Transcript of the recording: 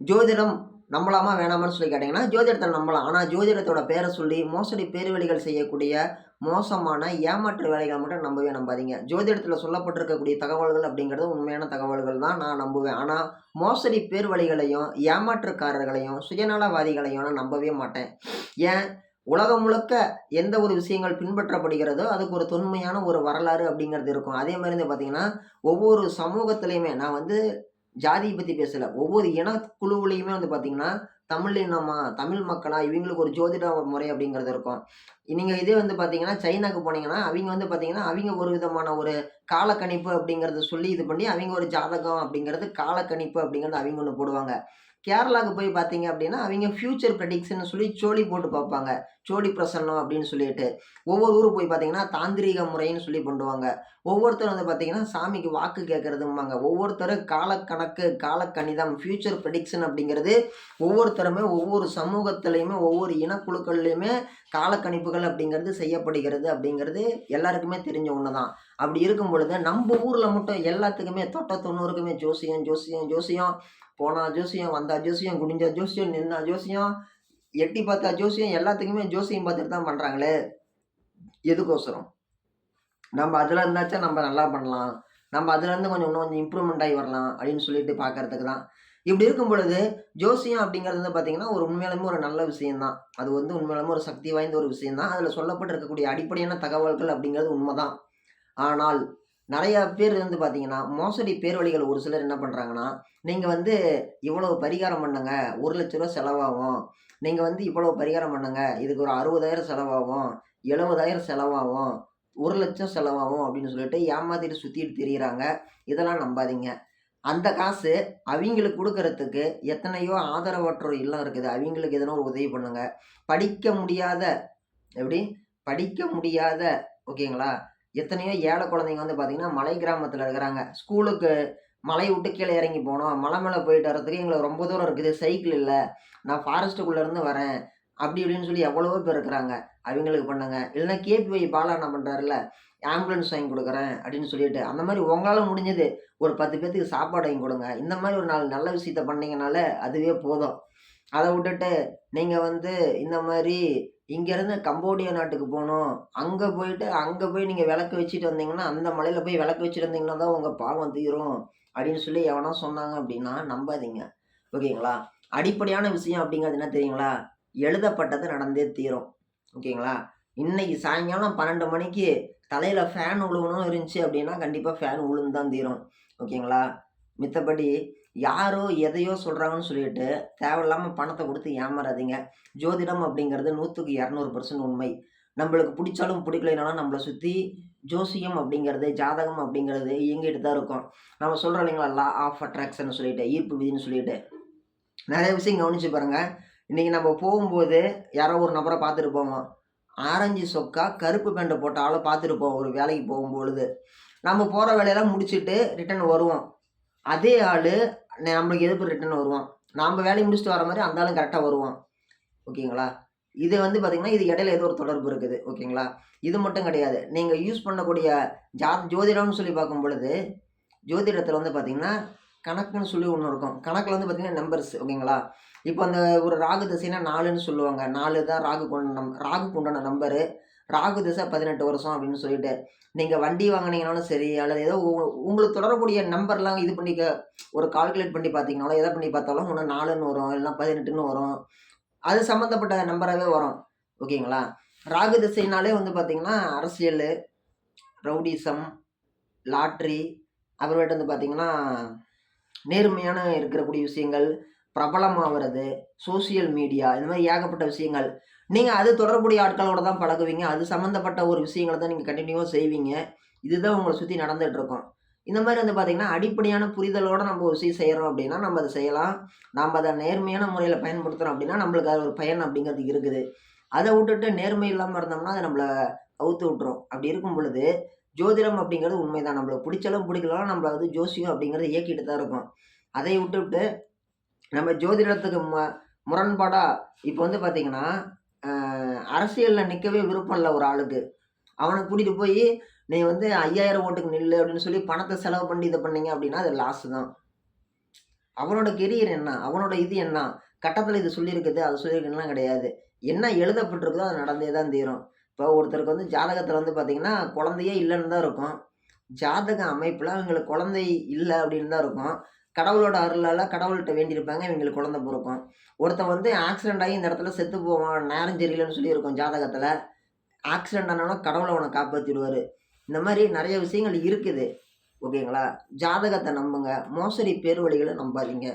ஜோதிடம் நம்பலாமா வேணாமான்னு சொல்லி கேட்டிங்கன்னா, ஜோதிடத்த நம்பலாம். ஆனா ஜோதிடத்தோட பேர சொல்லி மோசடி பேர்வழிகள் செய்யக்கூடிய மோசமான ஏமாற்று வேலைகள மட்டும் நம்பவே நம்பாதீங்க. ஜோதிடத்தில சொல்லப்பட்டிருக்கக்கூடிய தகவல்கள் அப்படிங்கிறது உண்மையான தகவல்கள் தான் நான் நம்புவேன். ஆனா மோசடி பேர்வழிகளையும், ஏமாற்றுக்காரர்களையும், சுயநலவாதிகளையும் நான் நம்பவே மாட்டேன். ஏன்? உலகம் முழுக்க எந்த ஒரு விஷயங்கள் பின்பற்றப்படுகிறதோ, அதுக்கு ஒரு தொன்மையான ஒரு வரலாறு அப்படிங்கிறது இருக்கும். அதே மாரி வந்து பார்த்தீங்கன்னா, ஒவ்வொரு சமூகத்திலயுமே நான் வந்து ஜாதிய பத்தி பேசல. ஒவ்வொரு இனக்குழுவுலயுமே வந்து பார்த்தீங்கன்னா, தமிழ் இனமா, தமிழ் மக்களா இவங்களுக்கு ஒரு ஜோதிட முறை அப்படிங்கிறது இருக்கும். நீங்க இதே வந்து பார்த்தீங்கன்னா, சைனாக்கு போனீங்கன்னா, அவிங்க வந்து பார்த்தீங்கன்னா, அவிங்க ஒரு விதமான ஒரு காலக்கணிப்பு அப்படிங்கிறத சொல்லி இது பண்ணி, அவிங்க ஒரு ஜாதகம் அப்படிங்கிறது காலக்கணிப்பு அப்படிங்கிறது அவிங்க ஒண்ணு போடுவாங்க. கேரளாக்கு போய் பார்த்தீங்க அப்படின்னா, அவிங்க ஃபியூச்சர் ப்ரெடிக்ஷன்னு சொல்லி சோழி போட்டு பார்ப்பாங்க. சோழி பிரசன்னம் அப்படின்னு சொல்லிட்டு. ஒவ்வொரு ஊருக்கு போய் பார்த்தீங்கன்னா, தாந்திரீக முறைன்னு சொல்லி பண்ணுவாங்க. ஒவ்வொருத்தரும் வந்து பார்த்தீங்கன்னா, சாமிக்கு வாக்கு கேட்கறதும்பாங்க. ஒவ்வொருத்தரும் காலக்கணக்கு, காலக்கணிதம், ஃபியூச்சர் ப்ரெடிக்ஷன் அப்படிங்கிறது ஒவ்வொருத்தருமே ஒவ்வொரு சமூகத்திலயுமே, ஒவ்வொரு இனக்குழுக்கள்லயுமே காலக்கணிப்புகள் அப்படிங்கிறது செய்யப்படுகிறது அப்படிங்கிறது எல்லாருக்குமே தெரிஞ்ச ஒண்ணு தான். அப்படி இருக்கும் பொழுது, நம்ப ஊர்ல மட்டும் எல்லாத்துக்குமே தொட்ட 90க்குமே ஜோசியம், ஜோசியம், ஜோசியம். போனா ஜோசியம், வந்தா ஜோசியம், குனிஞ்சா ஜோசியம், நின்னா ஜோசியம், எட்டி பார்த்தா ஜோசியம், எல்லாத்துக்குமே ஜோசியம் பார்த்துட்டு தான் பண்றாங்களே! எதுக்கோசரம்? நம்ம அதுல இருந்தாச்சும் நம்ம நல்லா பண்ணலாம். நம்ம அதுலருந்து கொஞ்சம் இன்னும் கொஞ்சம் இம்ப்ரூவ்மெண்ட் ஆகி வரலாம் அப்படின்னு சொல்லிட்டு பார்க்கறதுக்கு தான். இப்படி இருக்கும் பொழுது, ஜோசியம் அப்படிங்கிறது வந்து பார்த்தீங்கன்னா, ஒரு உண்மையாலுமே ஒரு நல்ல விஷயம் தான். அது வந்து உண்மையாலுமே ஒரு சக்தி வாய்ந்த ஒரு விஷயம் தான். அதுல சொல்லப்பட்டிருக்கக்கூடிய அடிப்படையான தகவல்கள் அப்படிங்கிறது உண்மதான். ஆனால், நெறைய பேர் வந்து பார்த்தீங்கன்னா, மோசடி பேர்வழிகள் ஒரு சிலர் என்ன பண்றாங்கன்னா, நீங்க வந்து இவ்வளவு பரிகாரம் பண்ணுங்க. ரூ. 1,00,000 செலவாகும். நீங்க வந்து இவ்வளவு பரிகாரம் பண்ணுங்க. இதுக்கு ஒரு 60,000 செலவாகும். 70,000 செலவாகும். 1,00,000 செலவாகும் அப்படின்னு சொல்லிட்டு ஏமாத்திட்டு சுத்திட்டு திரியிறாங்க. இதெல்லாம் நம்பாதீங்க. அந்த காசு அவிங்களுக்கு குடுக்கறதுக்கு எத்தனையோ ஆதரவற்றோர் இல்லம் இருக்குது. அவிங்களுக்கு எதனா ஒரு உதவி பண்ணுங்க. படிக்க முடியாத எப்படி? படிக்க முடியாத ஓகேங்களா? எத்தனையோ ஏழை குழந்தைங்க வந்து பார்த்தீங்கன்னா, மலை கிராமத்தில இருக்கிறாங்க. ஸ்கூலுக்கு மலைய விட்டு கீழ இறங்கி போனோம். மலை மேல போயிட்டு வரதுக்கு எங்களுக்கு ரொம்ப தூரம் இருக்குது. சைக்கிள் இல்ல. நான் ஃபாரஸ்ட்டுக்குள்ள இருந்து வரேன். அப்படி இப்படின்னு சொல்லி எவ்வளவோ பேர் இருக்கிறாங்க. அவிங்களுக்கு பண்ணுங்க. இல்லன்னா கேபிஒய் பாலா அண்ணா பண்றாருல்ல, ஆம்புலன்ஸ் வாங்கி குடுக்குறேன் அப்படின்னு சொல்லிட்டு, அந்த மாரி உங்களால முடிஞ்சது ஒரு 10 பேத்துக்கு சாப்பாடு வாங்கி குடுங்க. இந்த மாரி ஒரு 4 நல்ல விஷயத்த பண்ணீங்கனாலே அதுவே போதும். அத விட்டுட்டு, நீங்க வந்து இந்த மாரி இங்கேருந்து கம்போடியா நாட்டுக்கு போணும். அங்க போய் நீங்க விளக்கு வச்சுட்டு வந்தீங்கன்னா, அந்த மலையில போய் விளக்கு வச்சுட்டு வந்தீங்கன்னா தான் உங்க பாவம் தீரும். அப்படின்னு சொல்லி எவனோ சொன்னாங்க அப்படின்னா நம்பாதீங்க. ஓகேங்களா? அடிப்படையான விஷயம் அப்படிங்கிறது என்ன தெரியுங்களா? எழுதப்பட்டது நடந்தே தீரும். ஓகேங்களா? இன்னைக்கு சாயங்காலம் 12 மணிக்கு தலையில ஃபேன் விழுகணும்னு இருந்துச்சு அப்படின்னா, கண்டிப்பா ஃபேன் விழுந்து தான் தீரும். ஓகேங்களா? மித்தபடி யாரோ எதையோ சொல்றாங்கன்னு சொல்லிட்டு, தேவையில்லாம பணத்த குடுத்து ஏமாறாதீங்க. ஜோதிடம் அப்படிங்கிறது 100க்கு 200% உண்மை. நம்பளுக்கு புடிச்சாலும், புடிக்கலைனாலும் நம்மள சுத்தி ஜோசியம் அப்படிங்கிறது, ஜாதகம் அப்படிங்கிறது இயங்கிட்டு தான் இருக்கும். நம்ம சொல்றோம் இல்லைங்களா? லா ஆஃப் அட்ராக்ஷன்னு சொல்லிட்டு, ஈர்ப்பு விதின்னு சொல்லிட்டு. நெறைய விஷயம் கவனிச்சு பாருங்க. இன்னைக்கு நம்ம போகும்போது, யாரோ ஒரு நபர பார்த்துட்டு போவோம். ஆரஞ்சு சொக்கா, கருப்பு பேண்ட் போட்ட ஆள பார்த்துட்டு போவோம், ஒரு வேலைக்கு போகும்பொழுது. நம்ம போற வேலையெல்லாம் முடிச்சுட்டு ரிட்டர்ன் வருவோம். அதே ஆளு நம்மளுக்கு எதிர்ப்பு ரிட்டர்ன் வருவான். நாம வேலைய முடிச்சுட்டு வர மாரி அந்த ஆளும் கரெக்ட்டா வருவான். ஓகேங்களா? இது வந்து பார்த்தீங்கன்னா, இது இடையில ஏதோ ஒரு தொடர்பு இருக்குது. ஓகேங்களா? இது மட்டும் கிடையாது. நீங்க யூஸ் பண்ணக்கூடிய ஜோதிடம்னு சொல்லி பார்க்கும் பொழுது, ஜோதிடத்தில வந்து பார்த்தீங்கன்னா, கணக்குன்னு சொல்லி ஒண்ணு இருக்கும். கணக்குல வந்து பார்த்தீங்கன்னா, நம்பர்ஸ் ஓகேங்களா? இப்ப அந்த ஒரு ராகு திசைனா 4ன்னு சொல்லுவாங்க. 4 தான் ராகுக்கு உண்டான நம்பரு. ராகு திசை 18 வருஷம் அப்படின்னு சொல்லிட்டு. நீங்க வண்டி வாங்குனீங்கனாலும் சரி, அல்லது ஏதோ உங்களுக்கு தொடரக்கூடிய நம்பர்லாம் இது பண்ணிக்க ஒரு கால்குலேட் பண்ணி பார்த்தீங்கனாலும், எத பண்ணி பார்த்தாலும் ஒண்ணு 4ன்னு வரும். இல்லன்னா 18ன்னு வரும். அது சம்மந்தப்பட்ட நம்பராவே வரும். ஓகேங்களா? ராகு திசைனாலே வந்து பார்த்தீங்கன்னா, அரசியலு, ரவுடிசம், லாட்டரி, அப்புறமேட்டு வந்து பார்த்தீங்கன்னா, நேர்மையான இருக்கக்கூடிய விஷயங்கள், பிரபலமாவறது, சோசியல் மீடியா இந்த மாரி ஏகப்பட்ட விஷயங்கள். நீங்க அது தொடர்புடைய ஆட்களோட தான் பழகுவீங்க. அது சம்மந்தப்பட்ட ஒரு விஷயங்கள தான் நீங்க கன்டினியூவா செய்வீங்க. இதுதான் உங்கள சுத்தி நடந்துட்டு இருக்கும். இந்த மாரி வந்து பார்த்தீங்கன்னா, அடிப்படையான புரிதலோட நம்ம ஒரு விஷயம் செய்றோம் அப்டின்னா, நம்ம அத செய்யலாம். நாம அத நேர்மையான முறையில பயன்படுத்துறோம் அப்டின்னா, நம்மளுக்கு அது ஒரு பயன் அப்டிங்கிறது இருக்குது. அத வுட்டுட்டு நேர்மை இல்லாம இருந்தோம்னா, அது நம்மள அவுத்து விட்டுரும். அப்டி இருக்கும் பொழுது, ஜோதிடம் அப்டிங்கிறது உண்மைதான். நம்மளுக்கு புடிச்சாலும், புடிக்கலனாலும் நம்மள வந்து ஜோசியம் அப்டிங்கிறது இயக்கிட்டு தான் இருக்கும். அதை விட்டுவிட்டு நம்ம ஜோதிடத்துக்கு முரண்பாடா இப்ப வந்து பார்த்தீங்கன்னா, அ அரசியல்ல நிக்கவே விருப்பம் இல்ல ஒரு ஆளுக்கு. அவன கூட்டிட்டு போயி, "நீ வந்து 5000 ஓட்டுக்கு நில்லு" அப்படின்னு சொல்லி பணத்த செலவு பண்ணி இத பண்ணீங்க அப்படின்னா, அது லாஸ் தான். அவனோட கெரியர் என்ன? அவனோட இது என்ன? கட்டத்துல இது சொல்லியிருக்குது, அது சொல்லியிருக்குன்னுலாம் கிடையாது. என்ன எழுதப்பட்டிருக்குதோ அது நடந்தே தான் தீரும். இப்போ ஒருத்தருக்கு வந்து ஜாதகத்துல வந்து பார்த்தீங்கன்னா, குழந்தையே இல்லன்னு தான் இருக்கும். ஜாதக அமைப்புல அவங்களுக்கு குழந்தை இல்ல அப்படின்னு தான் இருக்கும். கடவுளோட அருளால கடவுள்ட்ட வேண்டியிருப்பாங்க, இவங்களுக்கு குழந்தை பொறக்கும். ஒருத்தன் வந்து ஆக்சிடென்ட் ஆகி இந்த இடத்துல செத்து போவான், நேரம் சரியில்லன்னு சொல்லியிருக்கும் ஜாதகத்துல. ஆக்சிடென்ட் ஆனாலும் கடவுள் அவன காப்பாத்திடுவாரு. இந்த மாரி நெறைய விஷயங்கள் இருக்குது. ஓகேங்களா? ஜாதகத்த நம்புங்க. மோசடி பேர் வழிகள நம்பாதீங்க.